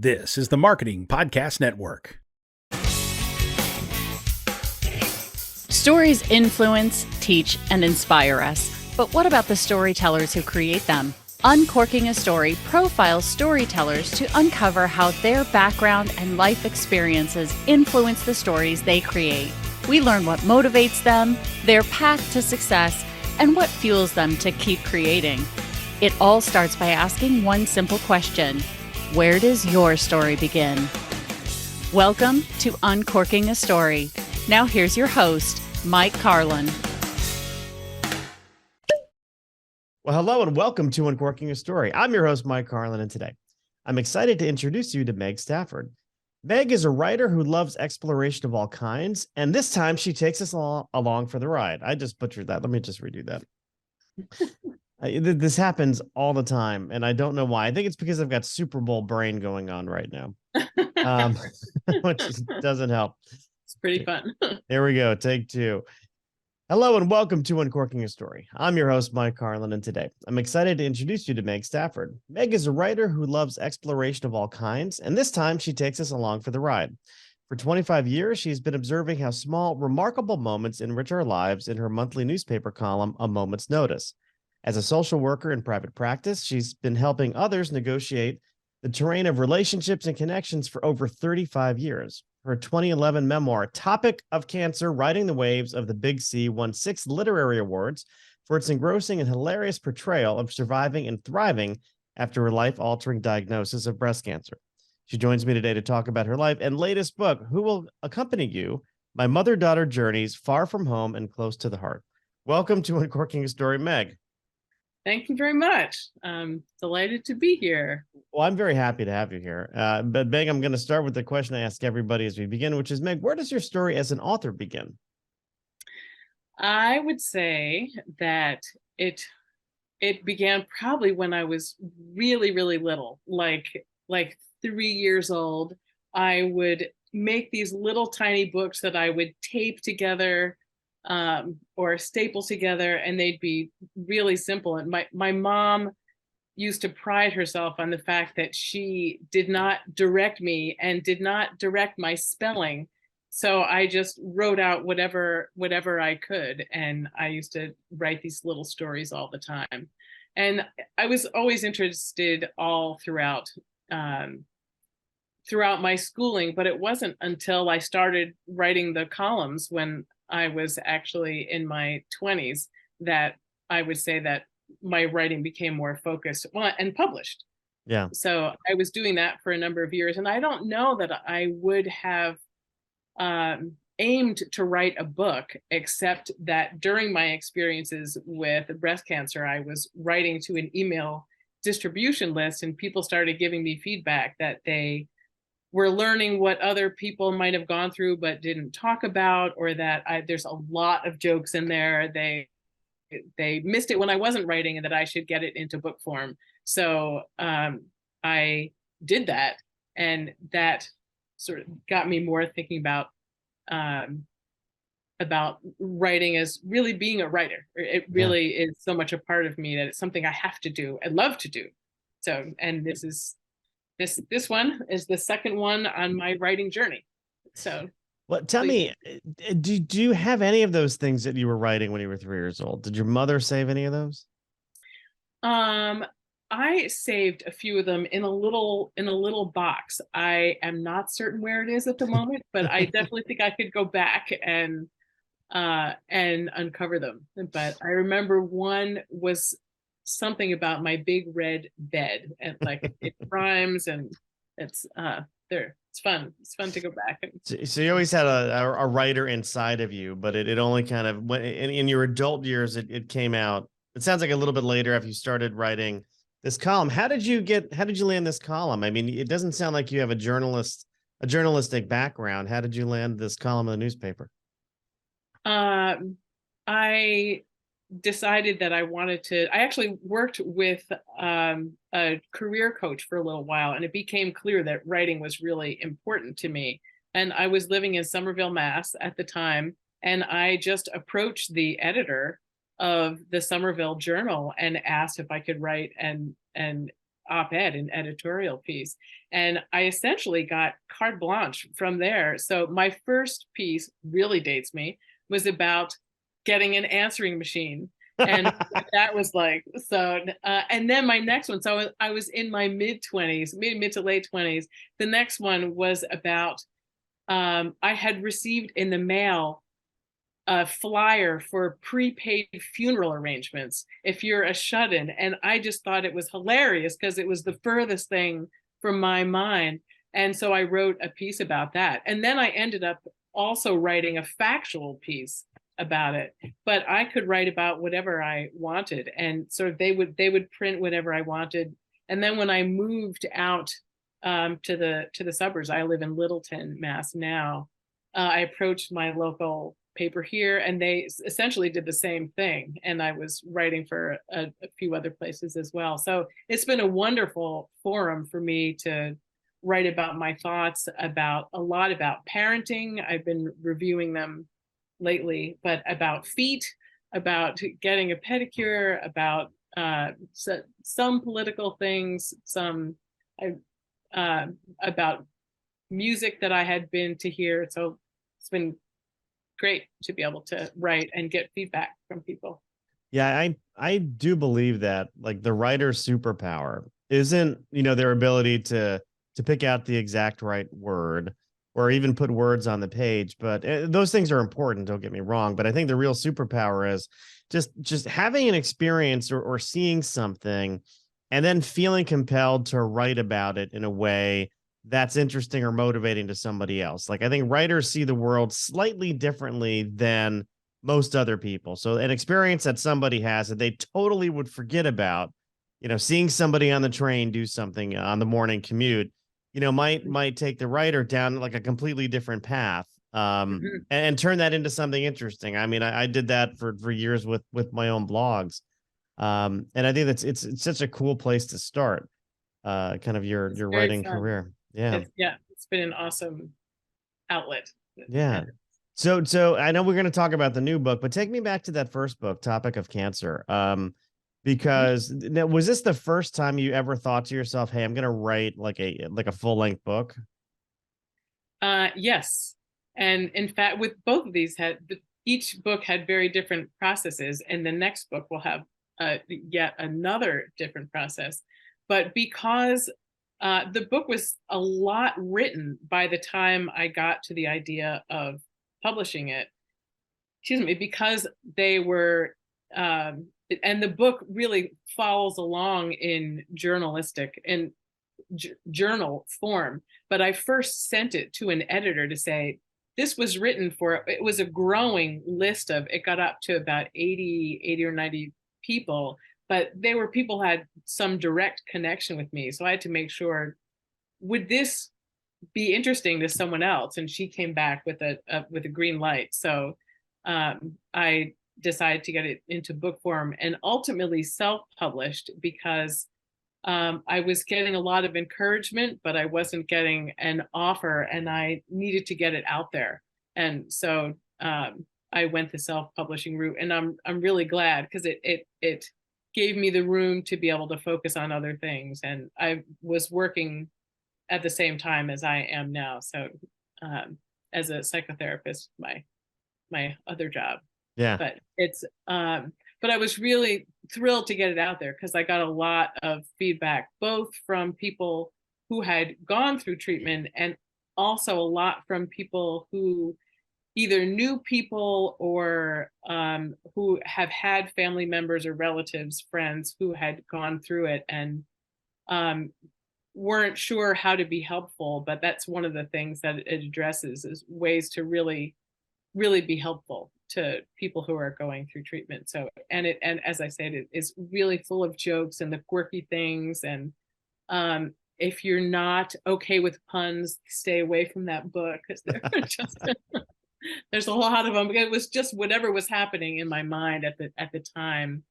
This is the Marketing Podcast Network. Stories influence, teach, and inspire us. But what about the storytellers who create them? Uncorking a Story profiles storytellers to uncover how their background and life experiences influence the stories they create. We learn what motivates them, their path to success, and what fuels them to keep creating. It all starts by asking one simple question: where does your story begin? Welcome to Uncorking a Story. Now here's your host, Mike Carlin. Well, hello and welcome to Uncorking a Story. I'm your host, Mike Carlin, and today I'm excited to introduce you to Meg Stafford. Meg is a writer who loves exploration of all kinds, and this time she takes us along for the ride. I just butchered that. Let me just redo that. This happens all the time, and I don't know why. I think it's because I've got Super Bowl brain going on right now, which doesn't help. It's pretty fun. There we go. Take two. Hello and welcome to Uncorking a Story. I'm your host, Mike Carlin, and today I'm excited to introduce you to Meg Stafford. Meg is a writer who loves exploration of all kinds, and this time she takes us along for the ride. For 25 years, she's been observing how small, remarkable moments enrich our lives in her monthly newspaper column, A Moment's Notice. As a social worker in private practice, she's been helping others negotiate the terrain of relationships and connections for over 35 years. Her 2011 memoir, Topic of Cancer, Riding the Waves of the Big C, won 6 literary awards for its engrossing and hilarious portrayal of surviving and thriving after her life-altering diagnosis of breast cancer. She joins me today to talk about her life and latest book, Who Will Accompany You? My Mother-Daughter Journeys, Far From Home and Close to the Heart. Welcome to Uncorking a Story, Meg. Thank you very much. I'm delighted to be here. Well, I'm very happy to have you here. But Meg, I'm going to start with the question I ask everybody as we begin, which is, Meg, where does your story as an author begin? I would say that it began probably when I was really, really little, like 3 years old. I would make these little tiny books that I would tape together or staple together, and they'd be really simple. And my mom used to pride herself on the fact that she did not direct me and did not direct my spelling. So I just wrote out whatever I could. And I used to write these little stories all the time. And I was always interested all throughout my schooling, but it wasn't until I started writing the columns when I was actually in my 20s that I would say that my writing became more focused and published. Yeah. So I was doing that for a number of years, and I don't know that I would have aimed to write a book, except that during my experiences with breast cancer, I was writing to an email distribution list, and people started giving me feedback that they were learning what other people might have gone through but didn't talk about, or that there's a lot of jokes in there. They missed it when I wasn't writing, and that I should get it into book form. So I did that, and that sort of got me more thinking about writing as really being a writer. It really is so much a part of me that it's something I have to do and love to do. So, and this one is the second one on my writing journey. So, well, tell me, do you have any of those things that you were writing when you were 3 years old? Did your mother save any of those? I saved a few of them in a little box. I am not certain where it is at the moment, but I definitely think I could go back and uncover them. But I remember one was something about my big red bed, and like it rhymes, and it's there. It's fun. It's fun to go back. So you always had a writer inside of you, but it only kind of went in your adult years. It came out. It sounds like a little bit later after you started writing this column. How did you land this column? I mean, it doesn't sound like you have a journalistic background. How did you land this column in the newspaper? I decided that I actually worked with a career coach for a little while, and it became clear that writing was really important to me. And I was living in Somerville, Mass at the time, and I just approached the editor of the Somerville Journal and asked if I could write an op-ed, an editorial piece. And I essentially got carte blanche from there. So my first piece really dates me, was about getting an answering machine. And that was like, so, and then my next one, so I was in my mid-20s, mid to late 20s. The next one was about, I had received in the mail a flyer for prepaid funeral arrangements if you're a shut-in. And I just thought it was hilarious because it was the furthest thing from my mind. And so I wrote a piece about that. And then I ended up also writing a factual piece about it. But I could write about whatever I wanted. And sort of they would print whatever I wanted. And then when I moved out to the suburbs, I live in Littleton, Mass now. I approached my local paper here, and they essentially did the same thing. And I was writing for a few other places as well. So it's been a wonderful forum for me to write about my thoughts about a lot about parenting. I've been reviewing them lately, but about feet, about getting a pedicure, about some political things, some about music that I had been to hear. So it's been great to be able to write and get feedback from people. Yeah, I do believe that, like, the writer's superpower isn't, their ability to pick out the exact right word or even put words on the page, but those things are important, don't get me wrong, but I think the real superpower is just having an experience or seeing something and then feeling compelled to write about it in a way that's interesting or motivating to somebody else. Like, I think writers see the world slightly differently than most other people. So an experience that somebody has that they totally would forget about, seeing somebody on the train do something on the morning commute, might take the writer down like a completely different path, and turn that into something interesting. I mean, I did that for years with my own blogs. And I think it's such a cool place to start kind of your writing fun career. Yeah. It's been an awesome outlet. Yeah. So I know we're going to talk about the new book, but take me back to that first book, Topic of Cancer. Because now, was this the first time you ever thought to yourself, "Hey, I'm going to write like a full-length book"? Yes. And in fact, with both of these, each book had very different processes, and the next book will have yet another different process. But because the book was a lot written by the time I got to the idea of publishing it, because they were, and the book really follows along in journalistic and journal form. But I first sent it to an editor to say, this was written for, it was a growing list of, it got up to about 80 or 90 people, but they were people who had some direct connection with me. So I had to make sure, would this be interesting to someone else? And she came back with a green light. So I decided to get it into book form and ultimately self-published because I was getting a lot of encouragement, but I wasn't getting an offer, and I needed to get it out there. And so I went the self-publishing route, and I'm really glad because it gave me the room to be able to focus on other things. And I was working at the same time as I am now. So as a psychotherapist, my other job. Yeah. But it's but I was really thrilled to get it out there because I got a lot of feedback, both from people who had gone through treatment and also a lot from people who either knew people or who have had family members or relatives, friends who had gone through it and weren't sure how to be helpful. But that's one of the things that it addresses, is ways to really be helpful to people who are going through treatment. So, and as I said, it is really full of jokes and the quirky things. And if you're not okay with puns, stay away from that book, because there's a lot of them. It was just whatever was happening in my mind at the time,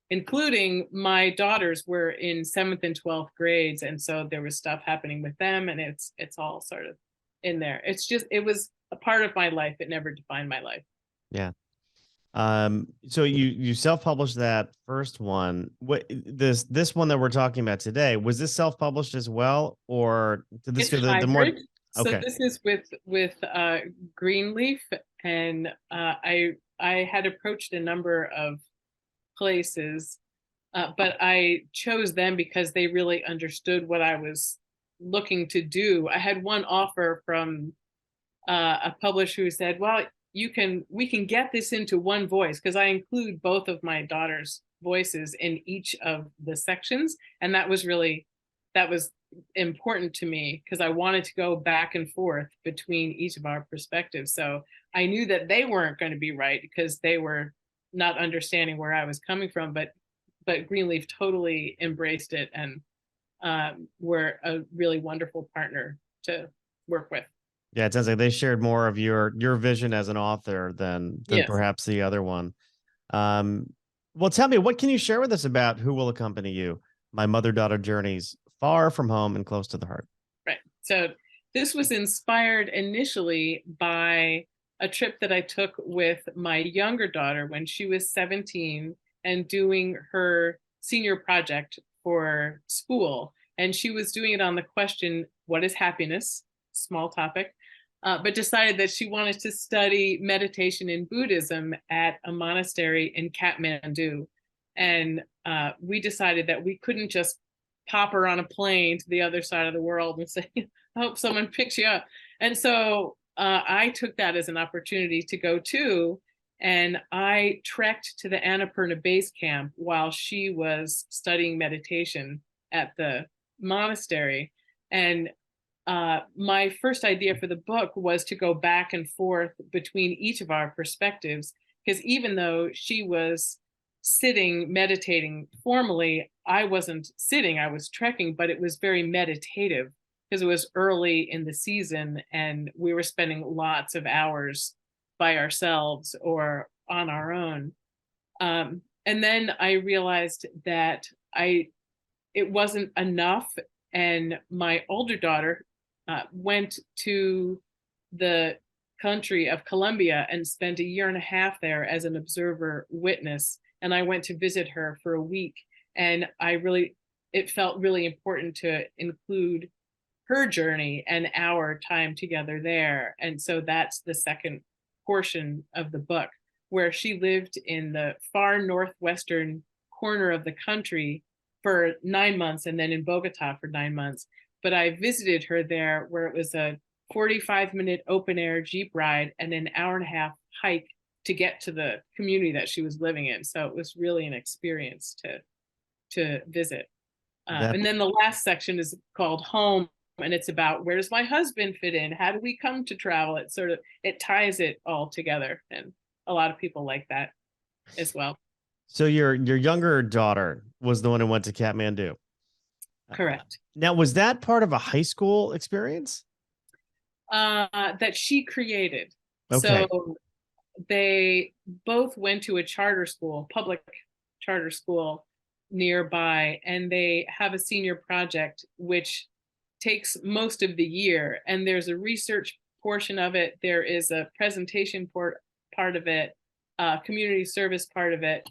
including my daughters were in 7th and 12th grades. And so there was stuff happening with them, and it's all sort of in there. It was a part of my life. It never defined my life. Yeah. So you self-published that first one. What this one that we're talking about today, was this self-published as well, or did this It's go the more? hybrid. So Okay. this is with Greenleaf, and I had approached a number of places, but I chose them because they really understood what I was looking to do. I had one offer from a publisher who said, "Well, we can get this into one voice because I include both of my daughter's voices in each of the sections," and that was important to me because I wanted to go back and forth between each of our perspectives. So I knew that they weren't going to be right because they were not understanding where I was coming from, but Greenleaf totally embraced it and were a really wonderful partner to work with. Yeah, it sounds like they shared more of your vision as an author than Yes. perhaps the other one. Well, tell me, what can you share with us about Who Will Accompany You? My mother-daughter journeys far from home and close to the heart. Right. So this was inspired initially by a trip that I took with my younger daughter when she was 17 and doing her senior project for school. And she was doing it on the question, what is happiness? Small topic. But decided that she wanted to study meditation in Buddhism at a monastery in Kathmandu. And we decided that we couldn't just pop her on a plane to the other side of the world and say, I hope someone picks you up. And so I took that as an opportunity to go too. And I trekked to the Annapurna base camp while she was studying meditation at the monastery. And my first idea for the book was to go back and forth between each of our perspectives, because even though she was sitting meditating formally, I wasn't sitting, I was trekking, but it was very meditative because it was early in the season and we were spending lots of hours by ourselves or on our own. And then I realized that it wasn't enough. And my older daughter went to the country of Colombia and spent a year and a half there as an observer witness. And I went to visit her for a week. And it felt really important to include her journey and our time together there. And so that's the second portion of the book, where she lived in the far northwestern corner of the country for 9 months and then in Bogota for 9 months. But I visited her there, where it was a 45-minute open air Jeep ride and an hour and a half hike to get to the community that she was living in. So it was really an experience to visit. And then the last section is called Home, and it's about, where does my husband fit in? How do we come to travel? It ties it all together, and a lot of people like that as well. So your younger daughter was the one who went to Kathmandu. Correct. Now, was that part of a high school experience? That she created. Okay. So they both went to a public charter school nearby, and they have a senior project which takes most of the year. And there's a research portion of it. There is a presentation part of it, community service part of it.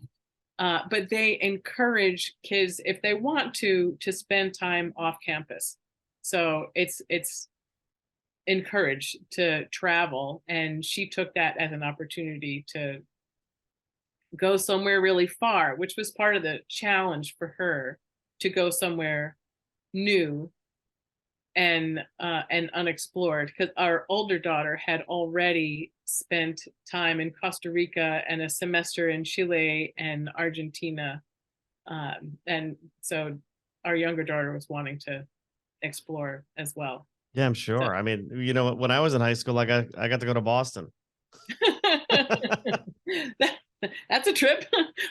But they encourage kids, if they want to spend time off campus. So it's encouraged to travel. And she took that as an opportunity to go somewhere really far, which was part of the challenge for her, to go somewhere new and unexplored, because our older daughter had already spent time in Costa Rica and a semester in Chile and Argentina, and so our younger daughter was wanting to explore as well. Yeah, I'm sure. So. I mean, when I was in high school, I got to go to Boston. That's a trip.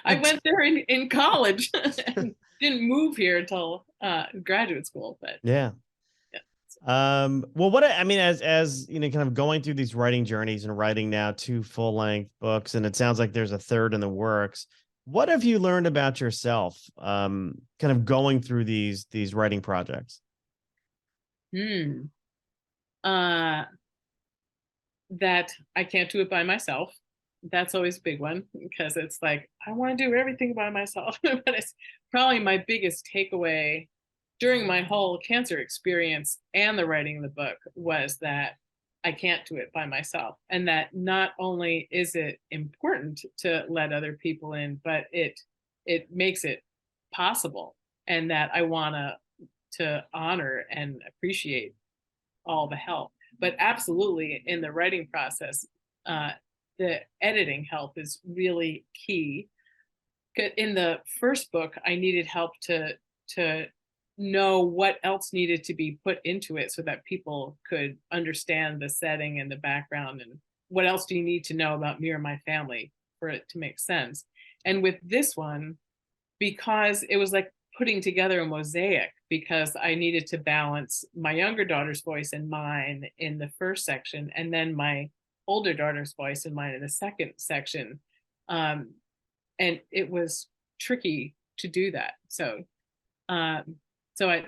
I went there in college and didn't move here until graduate school, but yeah. Well, as kind of going through these writing journeys and writing now 2 full-length books, and it sounds like there's a third in the works. What have you learned about yourself, kind of going through these writing projects? That I can't do it by myself, that's always a big one, because it's like I want to do everything by myself. But it's probably my biggest takeaway during my whole cancer experience and the writing of the book was that I can't do it by myself. And that not only is it important to let other people in, but it makes it possible. And that I want to honor and appreciate all the help. But absolutely in the writing process, the editing help is really key. In the first book, I needed help to know what else needed to be put into it so that people could understand the setting and the background, and what else do you need to know about me or my family for it to make sense. And with this one, because it was like putting together a mosaic, because I needed to balance my younger daughter's voice and mine in the first section, and then my older daughter's voice and mine in the second section. And it was tricky to do that. So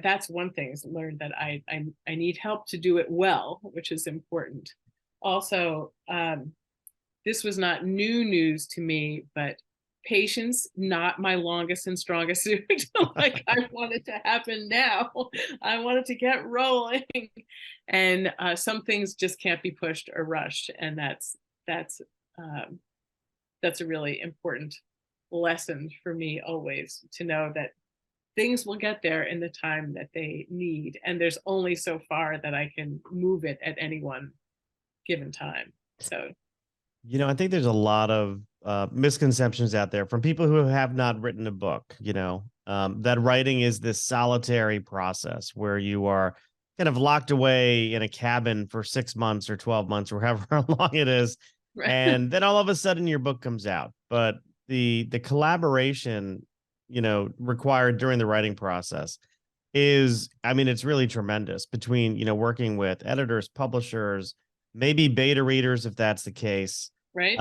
that's one thing, is learned that I need help to do it well, which is important. Also, this was not new news to me, but patience, not my longest and strongest suit. Like, I want it to happen now. I want it to get rolling. And some things just can't be pushed or rushed. And that's a really important lesson for me always, to know that things will get there in the time that they need. And there's only so far that I can move it at any one given time. So, I think there's a lot of misconceptions out there from people who have not written a book, that writing is this solitary process where you are kind of locked away in a cabin for 6 months or 12 months or however long it is. right. And then all of a sudden your book comes out. But the collaboration, required during the writing process is, it's really tremendous, between, working with editors, publishers, maybe beta readers, if that's the case, Right.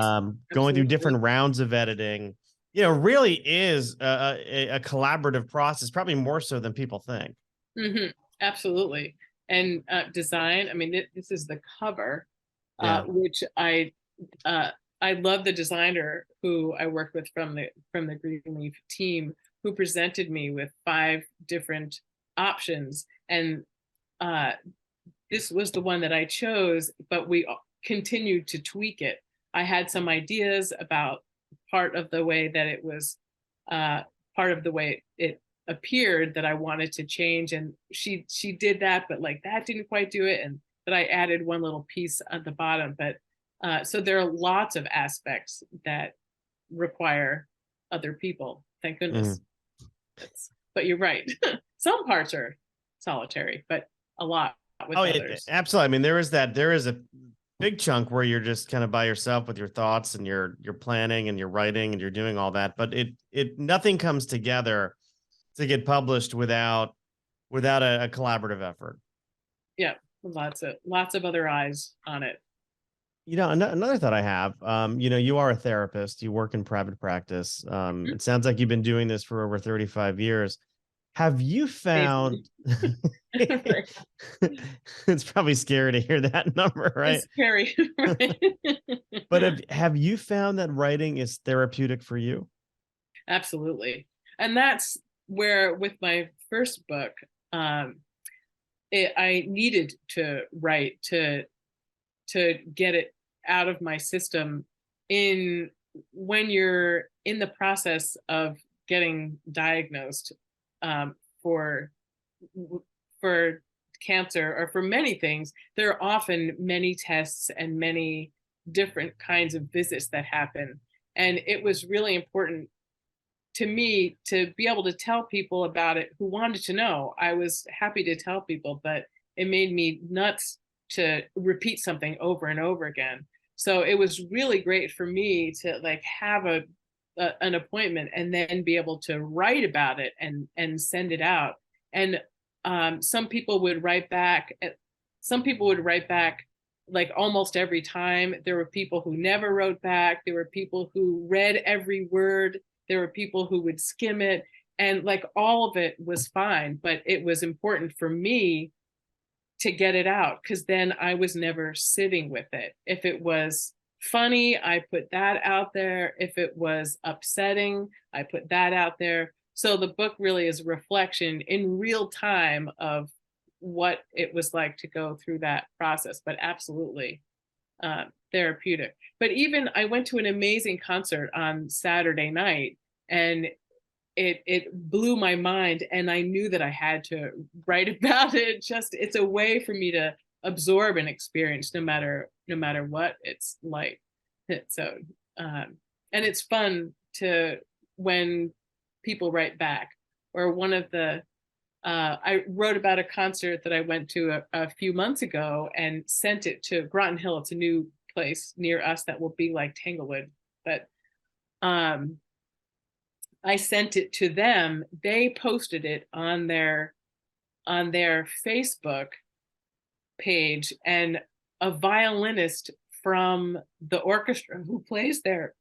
going through different rounds of editing, really is a collaborative process, probably more so than people think. Mm-hmm. Absolutely. And design, this is the cover, which I love the designer who I worked with from the Greenleaf team, who presented me with 5 different options. And this was the one that I chose, but we continued to tweak it. I had some ideas about part of the way that it was, part of the way it appeared, that I wanted to change. And she did that, but like that didn't quite do it. But I added one little piece at the bottom. But so there are lots of aspects that require other people. Thank goodness. But you're right. Some parts are solitary, but a lot with others. Absolutely. There is a big chunk where you're just kind of by yourself with your thoughts, and you're planning and you're writing and you're doing all that, but nothing comes together to get published without a collaborative effort. Yeah, lots of other eyes on it. Another thought I have, you are a therapist, you work in private practice. It sounds like you've been doing this for over 35 years. Have you found it's probably scary to hear that number, right? It's scary. Right? But have you found that writing is therapeutic for you? Absolutely. And that's where, with my first book, I needed to write to get it out of my system. When you're in the process of getting diagnosed for cancer, or for many things, there are often many tests and many different kinds of visits that happen. And it was really important to me to be able to tell people about it who wanted to know. I was happy to tell people, but it made me nuts to repeat something over and over again. So it was really great for me to have an appointment and then be able to write about it and send it out. And some people would write back. Some people would write back like almost every time. There were people who never wrote back. There were people who read every word. There were people who would skim it, and all of it was fine. But it was important for me to get it out, because then I was never sitting with it. If it was funny, I put that out there. If it was upsetting, I put that out there. So the book really is a reflection in real time of what it was like to go through that process, but absolutely therapeutic. But even I went to an amazing concert on Saturday night, and it blew my mind, and I knew that I had to write about it. Just it's a way for me to absorb an experience no matter what it's like. So and it's fun to when people write back. Or one of the I wrote about a concert that I went to a few months ago and sent it to Groton Hill. It's a new place near us that will be like Tanglewood, but I sent it to them. They posted it on their Facebook page, and a violinist from the orchestra who plays there,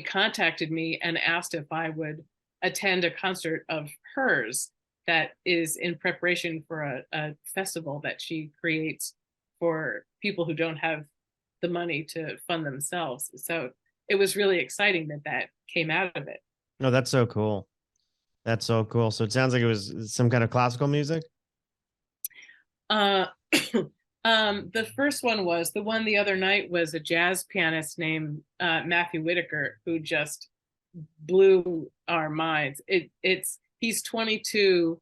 contacted me and asked if I would attend a concert of hers that is in preparation for a festival that she creates for people who don't have the money to fund themselves. So it was really exciting that came out of it. No, that's so cool. That's so cool. So it sounds like it was some kind of classical music. The first one was the one the other night was a jazz pianist named Matthew Whitaker, who just blew our minds. He's 22,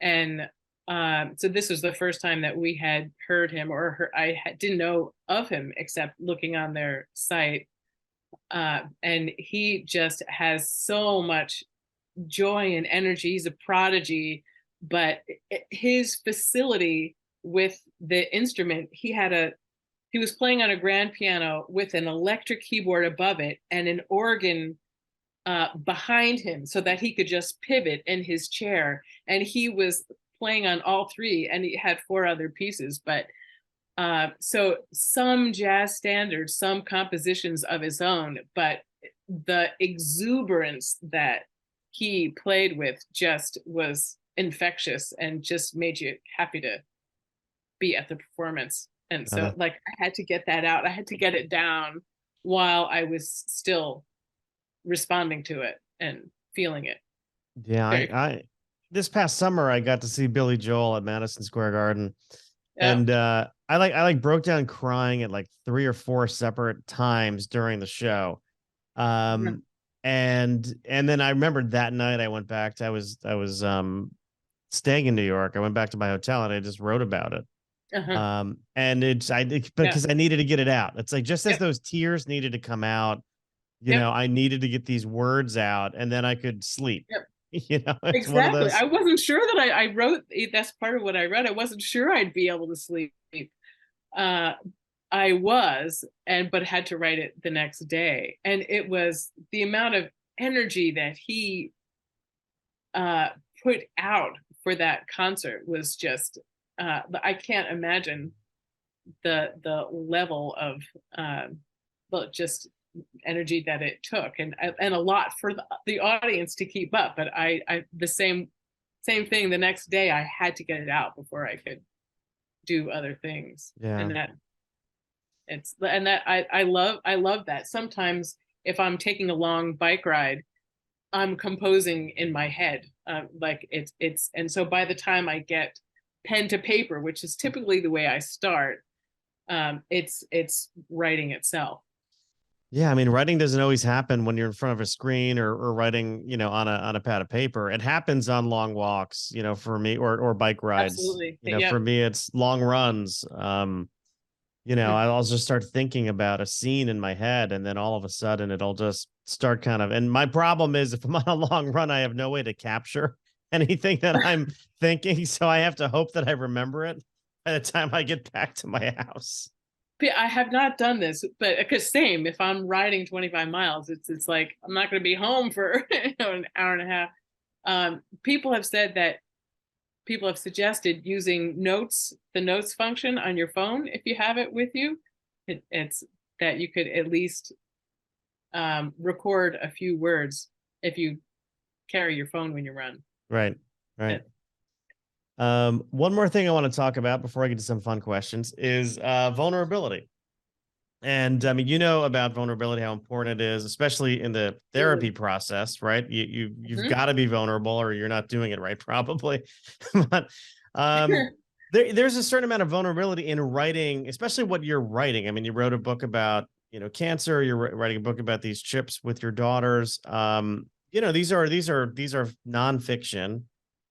and so this was the first time that we had heard him, or didn't know of him except looking on their site. And he just has so much joy and energy. He's a prodigy, but his facility with the instrument, he was playing on a grand piano with an electric keyboard above it and an organ behind him, so that he could just pivot in his chair. And he was playing on all three, and he had 4 other pieces. But so some jazz standards, some compositions of his own, but the exuberance that he played with just was infectious and just made you happy to be at the performance. And so like I had to get that out. I had to get it down while I was still responding to it and feeling it. Yeah, I this past summer I got to see Billy Joel at Madison Square Garden. Yeah. And I broke down crying at like 3 or 4 separate times during the show. And then I remembered that night I went back to I was staying in New York. I went back to my hotel and I just wrote about it. And because I needed to get it out. It's like just as those tears needed to come out, you know, I needed to get these words out, and then I could sleep. You know, it's exactly. One of those... I wasn't sure that I wrote. That's part of what I read. I wasn't sure I'd be able to sleep. I was, but had to write it the next day, and it was the amount of energy that he put out for that concert was just. I can't imagine the level of just energy that it took, and a lot for the audience to keep up. But I the same thing the next day. I had to get it out before I could do other things. And I love that. Sometimes if I'm taking a long bike ride, I'm composing in my head, like it's and so by the time I get pen to paper, which is typically the way I start, it's writing itself. Yeah, I mean, writing doesn't always happen when you're in front of a screen or writing, you know, on a pad of paper. It happens on long walks, you know, for me, or bike rides. Absolutely. You know, for me, it's long runs. You know, I'll just start thinking about a scene in my head, and then all of a sudden it'll just start kind of. And my problem is, if I'm on a long run, I have no way to capture anything that I'm thinking, so I have to hope that I remember it by the time I get back to my house. I have not done this, but because same, if I'm riding 25 miles, it's like I'm not going to be home for an hour and a half. People have said that people have suggested using the notes function on your phone if you have it with you. It's that you could at least record a few words if you carry your phone when you run. Right. One more thing I want to talk about before I get to some fun questions is vulnerability. And I mean, you know about vulnerability, how important it is, especially in the therapy process, right? You've Mhm. got to be vulnerable, or you're not doing it right, probably. But um, there's a certain amount of vulnerability in writing, especially what you're writing. I mean, you wrote a book about, cancer. You're writing a book about these trips with your daughters. These are nonfiction.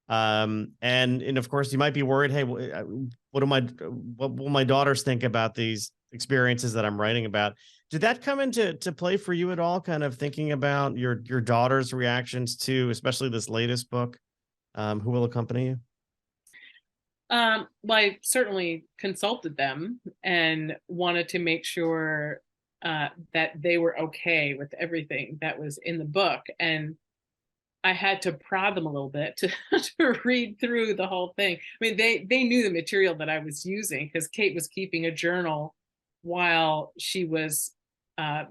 And of course, you might be worried, hey, what will my daughters think about these experiences that I'm writing about? Did that come into play for you at all? Kind of thinking about your daughter's reactions to, especially this latest book, Who Will Accompany You? Well, I certainly consulted them and wanted to make sure that they were okay with everything that was in the book. And I had to prod them a little bit to, to read through the whole thing. I mean, they knew the material that I was using because Kate was keeping a journal while she was at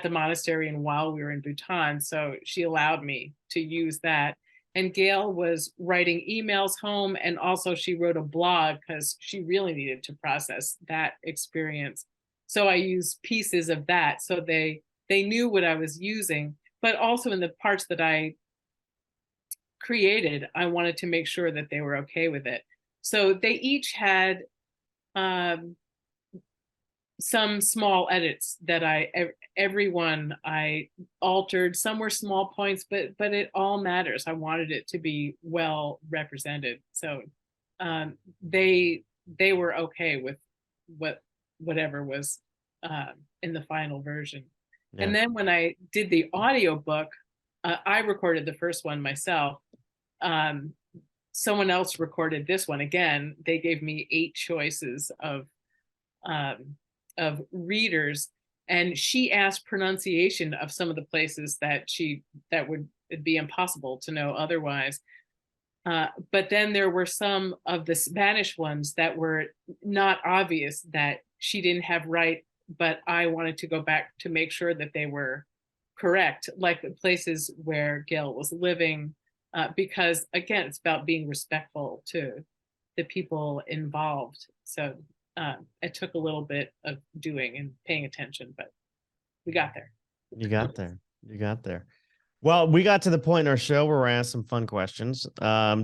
the monastery and while we were in Bhutan. So she allowed me to use that. And Gail was writing emails home, and also she wrote a blog because she really needed to process that experience. So I used pieces of that, so they knew what I was using, but also in the parts that I created, I wanted to make sure that they were okay with it. So they each had um, some small edits that everyone I altered. Some were small points, but it all matters. I wanted it to be well represented. So um, they they were okay with whatever was in the final version. Yeah. And then when I did the audio book, I recorded the first one myself. Um, Someone else recorded this one again. They gave me 8 choices um, of readers, and she asked pronunciation of some of the places that would be impossible to know otherwise. But then there were some of the Spanish ones that were not obvious that she didn't have right, but I wanted to go back to make sure that they were correct, like the places where Gail was living, because again, it's about being respectful to the people involved. So it took a little bit of doing and paying attention, but we got there. You got there. You got there. Well, we got to the point in our show where we're asked some fun questions.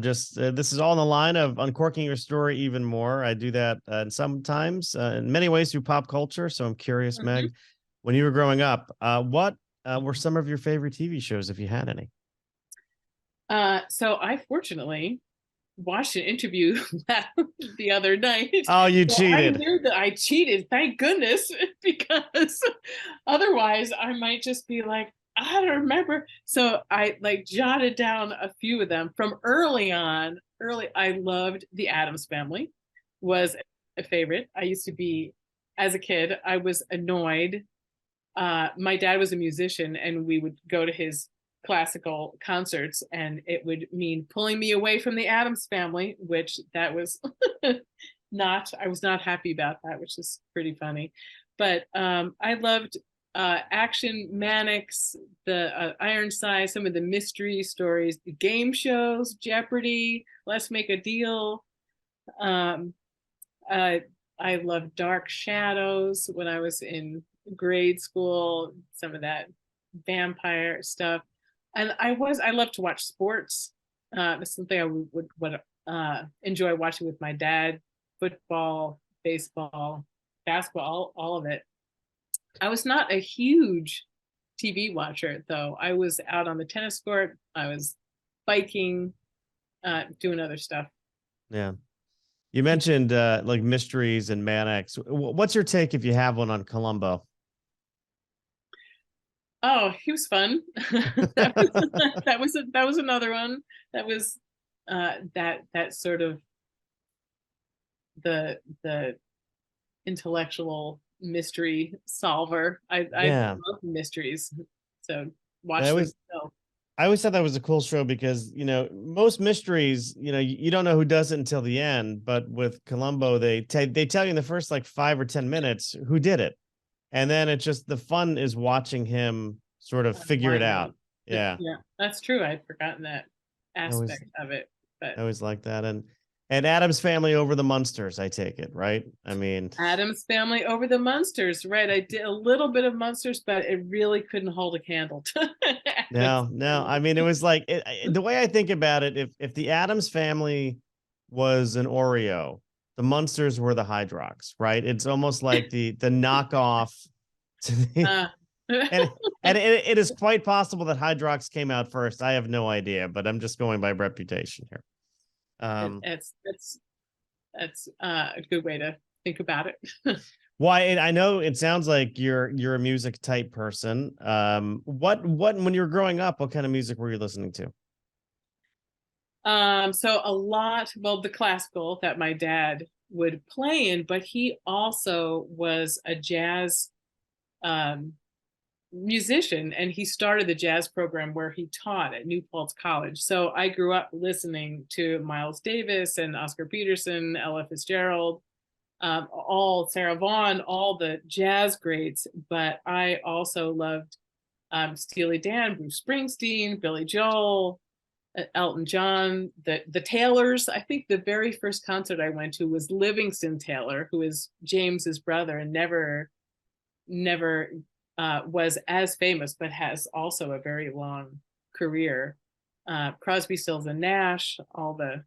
Just this is all in the line of uncorking your story even more. I do that sometimes in many ways through pop culture. So I'm curious, Mhm. Meg, when you were growing up, what were some of your favorite TV shows, if you had any? So I fortunately watched an interview the other night. Oh, you So I cheated. knew that I cheated, thank goodness, because otherwise I might just be like, I don't remember. So I like jotted down a few of them from early on. Early, I loved The Addams Family, was a favorite. I used to be, as a kid, I was annoyed. My dad was a musician, and we would go to his classical concerts, and it would mean pulling me away from the Addams Family, which that was not, I was not happy about that, which is pretty funny. But I loved action Mannix, the Ironside, some of the mystery stories, the game shows, Jeopardy, Let's Make a Deal. um, uh, I loved Dark Shadows when I was in grade school, some of that vampire stuff. And I love to watch sports. It's something I would enjoy watching with my dad. Football, baseball, basketball, all of it. I was not a huge TV watcher, though. I was out on the tennis court. I was biking, doing other stuff. Yeah. You mentioned like mysteries and Mannix. What's your take, if you have one, on Columbo? Oh, he was fun. That was another one. That was that sort of the intellectual mystery solver. I Yeah. love mysteries, so I watch them. always I always thought that was a cool show because, most mysteries, you don't know who does it until the end. But with Columbo, they tell you in the first like 5 or 10 minutes who did it. And then it's just the fun is watching him sort of figure it Find out. them. Yeah. Yeah, that's true. I'd forgotten that I always aspect of it, but I always like that. And And Adam's Family over the Munsters, I take it, right? I mean, Adam's Family over the Munsters, right? I did a little bit of Munsters, but it really couldn't hold a candle to Addams no. I Family. mean, it was like the way I think about it. If the Adams Family was an Oreo, the Munsters were the Hydrox, right? It's almost like the knockoff to the. Uh, And it is quite possible that Hydrox came out first. I have no idea, but I'm just going by reputation here. That's a good way to think about it. Why? I know it sounds like you're a music type person. What when you were growing up, what kind of music were you listening to? So a lot, well, the classical that my dad would play in, but he also was a jazz um, musician, and he started the jazz program where he taught at New Paltz College. So I grew up listening to Miles Davis and Oscar Peterson, Ella Fitzgerald, all Sarah Vaughan, all the jazz greats. But I also loved Steely Dan, Bruce Springsteen, Billy Joel, Elton John, the Taylors. I think the very first concert I went to was Livingston Taylor, who is James's brother and never was as famous, but has also a very long career. Crosby, Stills and Nash, all the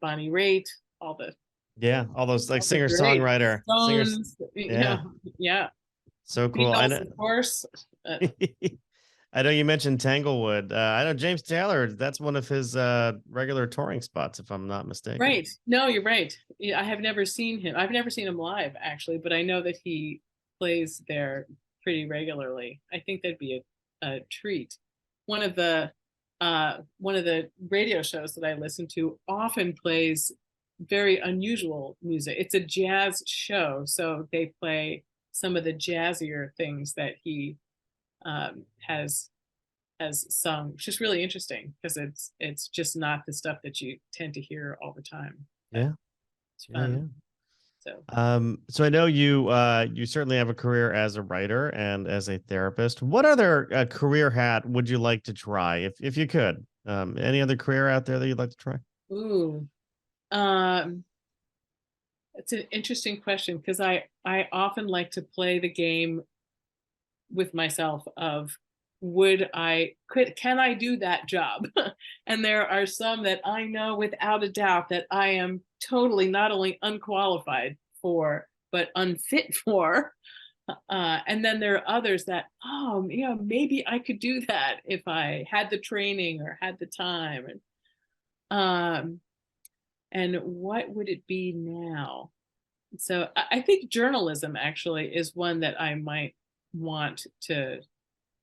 Bonnie Raitt, all the All those like singer great songwriter singers. Stones, yeah. So cool. Beatles, of course. I know you mentioned Tanglewood. I know James Taylor. That's one of his regular touring spots, if I'm not mistaken. Right. No, you're right. I have never seen him. I've never seen him live, actually, but I know that he plays there pretty regularly. I think that'd be a treat. One of the radio shows that I listen to often plays very unusual music. It's a jazz show, so they play some of the jazzier things that he has sung, which is really interesting because it's just not the stuff that you tend to hear all the time. Yeah, it's fun. Yeah. So I know you certainly have a career as a writer and as a therapist. What other career hat would you like to try if you could? Any other career out there that you'd like to try? It's an interesting question because I often like to play the game with myself of can I do that job? And there are some that I know without a doubt that I am totally not only unqualified for, but unfit for. And then there are others that, maybe I could do that if I had the training or had the time. And what would it be now? So I think journalism actually is one that I might want to,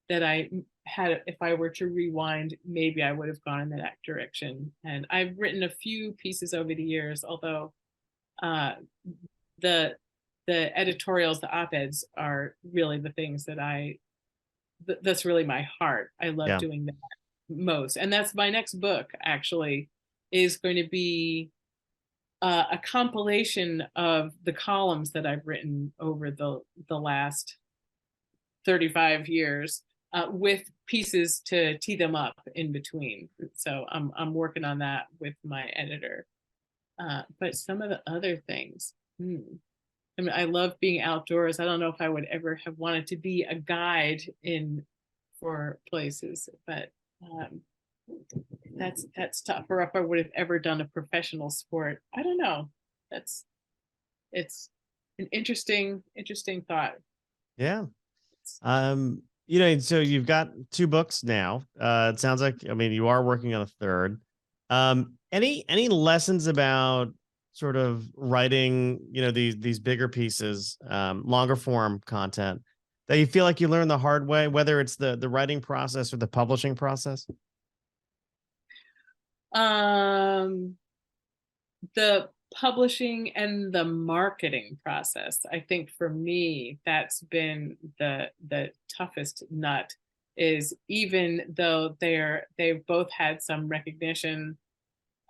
that I had, if I were to rewind, maybe I would have gone in that direction. And I've written a few pieces over the years, although the editorials, the op-eds are really the things that that's really my heart. I love doing that most. And that's my next book, actually, is going to be a compilation of the columns that I've written over the last 35 years with pieces to tee them up in between. So I'm working on that with my editor. But some of the other things, I mean, I love being outdoors. I don't know if I would ever have wanted to be a guide for places, but that's tough. Or if I would have ever done a professional sport, I don't know. It's an interesting thought. Yeah. So you've got 2 books now. It sounds like, I mean, you are working on a third. Any lessons about sort of writing, these bigger pieces, longer form content that you feel like you learned the hard way, whether it's the writing process or the publishing process? The publishing and the marketing process, I think for me, that's been the toughest nut, is even though they've both had some recognition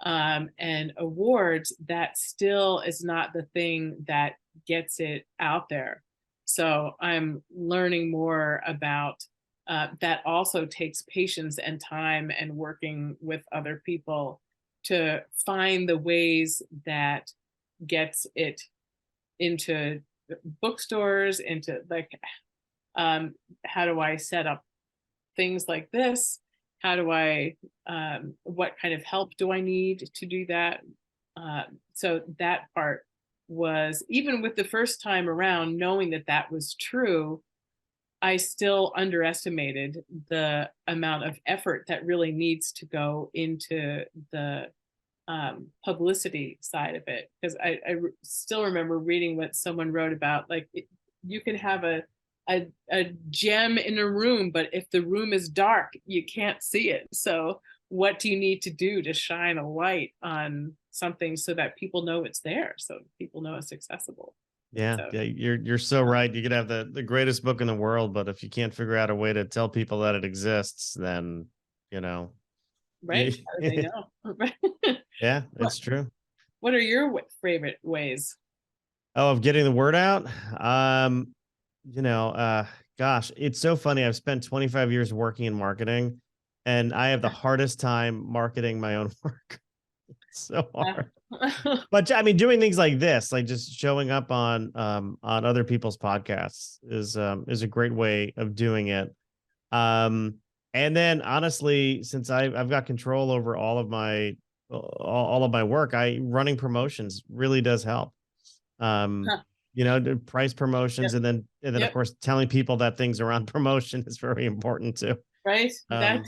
and awards, that still is not the thing that gets it out there. So I'm learning more about that also takes patience and time and working with other people to find the ways that gets it into bookstores, into like, how do I set up things like this? How do I, what kind of help do I need to do that? So that part was, even with the first time around, knowing that that was true, I still underestimated the amount of effort that really needs to go into the publicity side of it. Because still remember reading what someone wrote about, like, you can have a gem in a room, but if the room is dark, you can't see it. So what do you need to do to shine a light on something so that people know it's there, so people know it's accessible? Yeah, So, yeah, you're so right. You could have the greatest book in the world, but if you can't figure out a way to tell people that it exists, then right? How do they know? yeah, What it's true. What are your favorite ways? Oh, of getting the word out. You know, gosh, it's so funny. I've spent 25 years working in marketing, and I have the hardest time marketing my own work. It's so hard. But I mean, doing things like this, like just showing up on other people's podcasts is a great way of doing it. And then honestly, since I've got control over all of my work, running promotions really does help. Um, Huh. The price promotions, Yep. and then of Yep. course telling people that things around promotion is very important too. Right. That.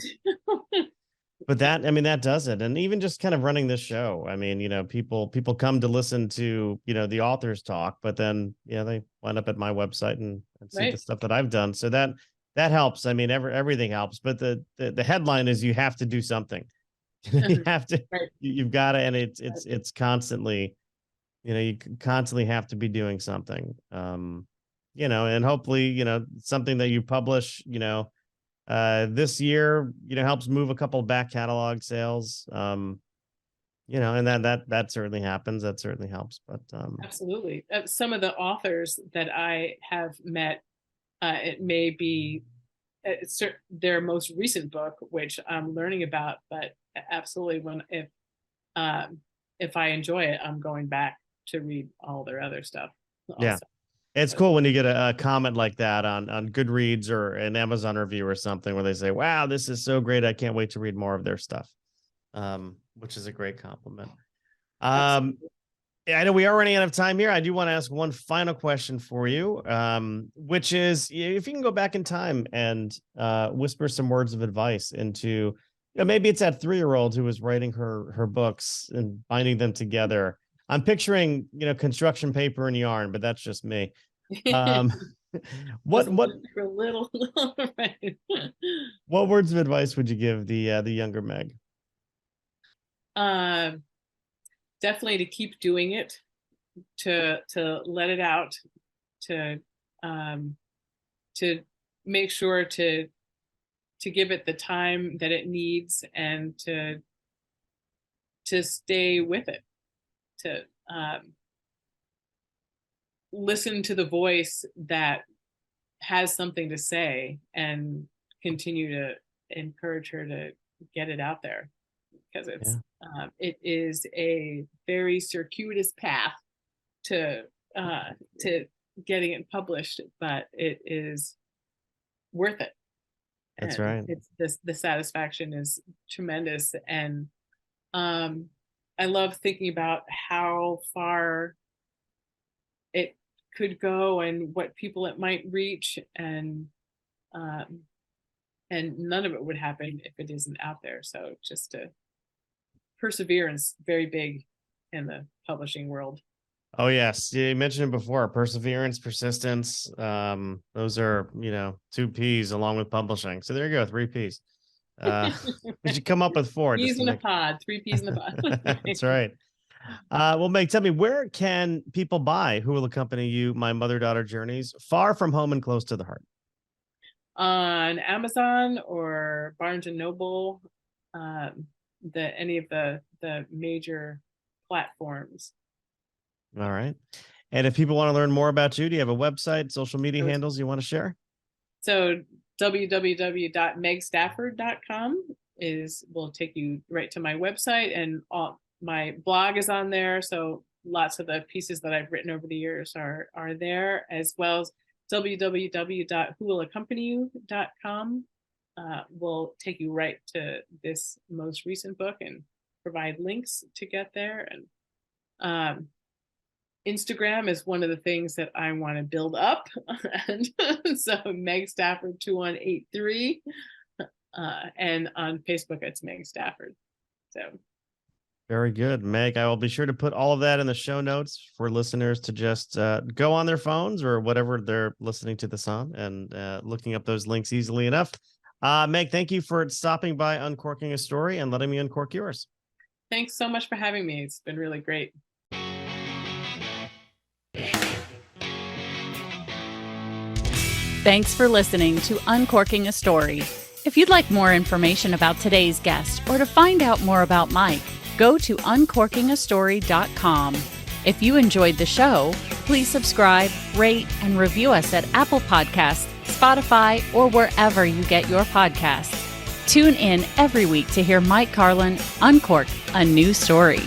But that, I mean, that does it. And even just kind of running this show, I mean, people come to listen to, the authors talk, but then, they wind up at my website and see the Right. stuff that I've done. So that helps. I mean, everything helps, but the headline is you have to do something. You have to, Right. you've got to, and it's constantly, you constantly have to be doing something. And hopefully, something that you publish, this year, helps move a couple back catalog sales. And that certainly happens. That certainly helps. But Absolutely. Some of the authors that I have met, it may be their most recent book, which I'm learning about, but absolutely, if I enjoy it, I'm going back to read all their other stuff yeah, also. it's cool when you get a comment like that on Goodreads or an Amazon review or something where they say, "Wow, this is so great! I can't wait to read more of their stuff," which is a great compliment. Absolutely. I know we are running out of time here. I do want to ask one final question for you, which is if you can go back in time and whisper some words of advice into, maybe it's that 3-year-old who was writing her books and binding them together. I'm picturing, construction paper and yarn, but that's just me. Um, Just what for a little, right. what words of advice would you give the younger Meg? Definitely to keep doing it, to let it out, to to make sure to give it the time that it needs, and to stay with it, to listen to the voice that has something to say, and continue to encourage her to get it out there, because it is a very circuitous path to getting it published, but it is worth it. That's And right. it's the satisfaction is tremendous. And I love thinking about how far it could go and what people it might reach, and none of it would happen if it isn't out there. So just perseverance, very big in the publishing world. Oh yes, you mentioned it before. Perseverance, persistence. Those are 2 P's along with publishing. So there you go, 3 P's. We should come up with 4. Peas in a pod, 3 peas in a pod. That's right. Well, Meg, tell me, where can people buy Who Will Accompany You, My Mother-Daughter Journeys, Far From Home and Close to the Heart? On Amazon or Barnes and Noble, any of the major platforms. All right. And if people want to learn more about you, do you have a website, social media handles you want to share? So www.megstafford.com will take you right to my website, and all my blog is on there. So lots of the pieces that I've written over the years are there, as well as www.whowillaccompany.you.com will take you right to this most recent book and provide links to get there. And Instagram is one of the things that I want to build up. And so Meg Stafford 2183. And on Facebook, it's Meg Stafford. So very good, Meg. I will be sure to put all of that in the show notes for listeners to just go on their phones or whatever they're listening to this on and looking up those links easily enough. Meg, thank you for stopping by Uncorking a Story and letting me uncork yours. Thanks so much for having me. It's been really great. Thanks for listening to Uncorking a Story. If you'd like more information about today's guest or to find out more about Mike, go to uncorkingastory.com. If you enjoyed the show, please subscribe, rate, and review us at Apple Podcasts, Spotify, or wherever you get your podcasts. Tune in every week to hear Mike Carlin uncork a new story.